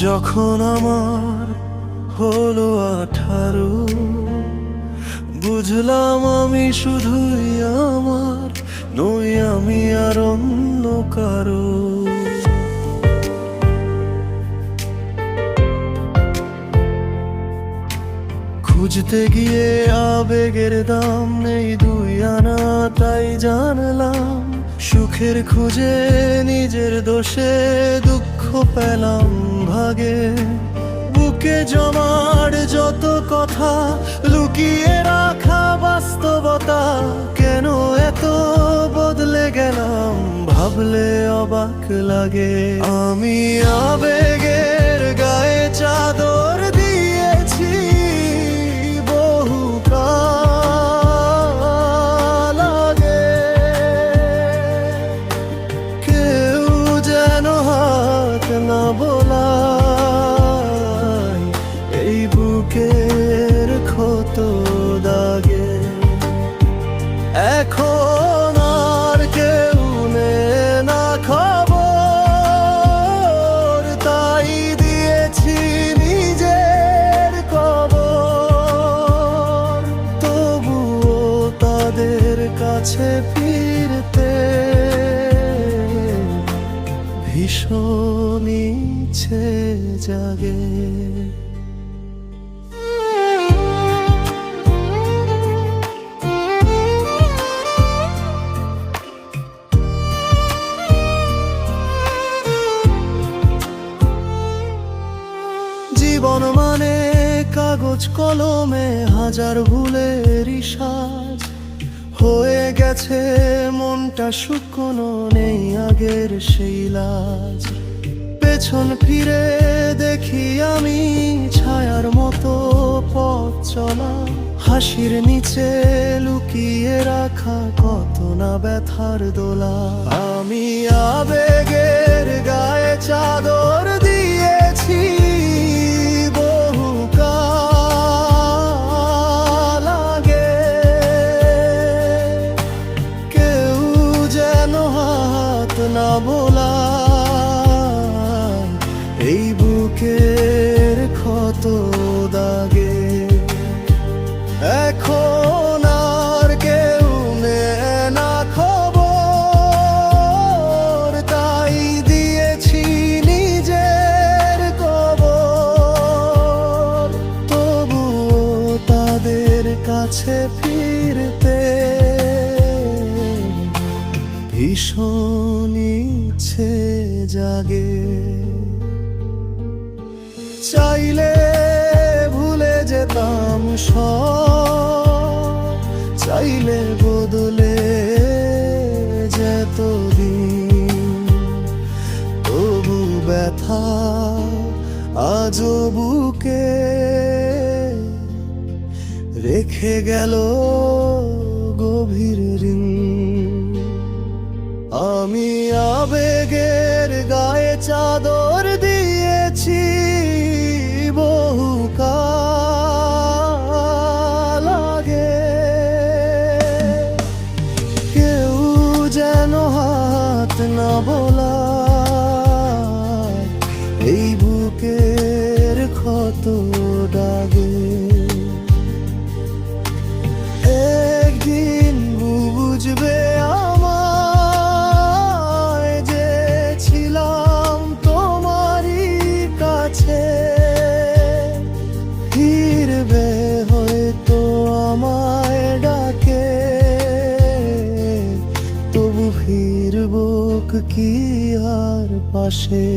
যখন আমার হলো 18, বুঝলাম আমি শুধুই আমার নই, আমি আর অন্য কারো। খুঁজতে গিয়ে আবেগের দাম নেই 2 আনা, তাই জানলাম সুখের খুঁজে নিজের দোষে দুঃখ পেলাম ভাগে। বুকে জমার যত কথা, লুকিয়ে রাখা বাস্তবতা, কেন এত বদলে গেলাম ভাবলে অবাক লাগে। আমি আবেগের গায়ে চাদর দিয়েছি বহুকাল আগে, কেউ যেন হাত না বোলায় এই বুকের ক্ষত দাগে। এখন আর কেউ নেয় না খবর, তাই দিয়েছি নিজের কবর। তবুও তাদের কাছে ফিরতে ভীষণ ইচ্ছে জাগে। জীবন মানে কাগজ কলমে হাজার ভুলের সাজ, হয়ে গেছে মনটা শুকনো, নেই আগের সেই লাজ। পেছন ফিরে দেখি আমি ছায়ার মতো পথ চলা, হাসির নিচে লুকিয়ে রাখা কত না ব্যথার দোলা। আমি আবেগের গায়ে চাদর দিয়েছি বহুকাল আগে, কেউ যেন হাত না বোলায় এই বুকের ক্ষত দাগে। এখন আর কেউ নেয় না খবর, তাই দিয়েছি নিজের কবর। তবুও তাদের কাছে ফিরতে ভীষণ ইচ্ছে জাগে। চাইলে ভুলে যেতাম সব, চাইলে বদলে যেত দিন, তবু ব্যথা আজও বুকে রেখে গেল গভীর ঋণ। আমি আবেগের গায়ে চাদর দিয়েছি বহুকাল আগে, কেউ যেন হাত না বোলায় এই বুকের ক্ষত দাগে। একদিন বুঝবে আমায় যে ছিলাম তোমারই কাছে, ফিরবে হয়তো আমায় ডাকে, তবু ফিরব কি আর পাশে।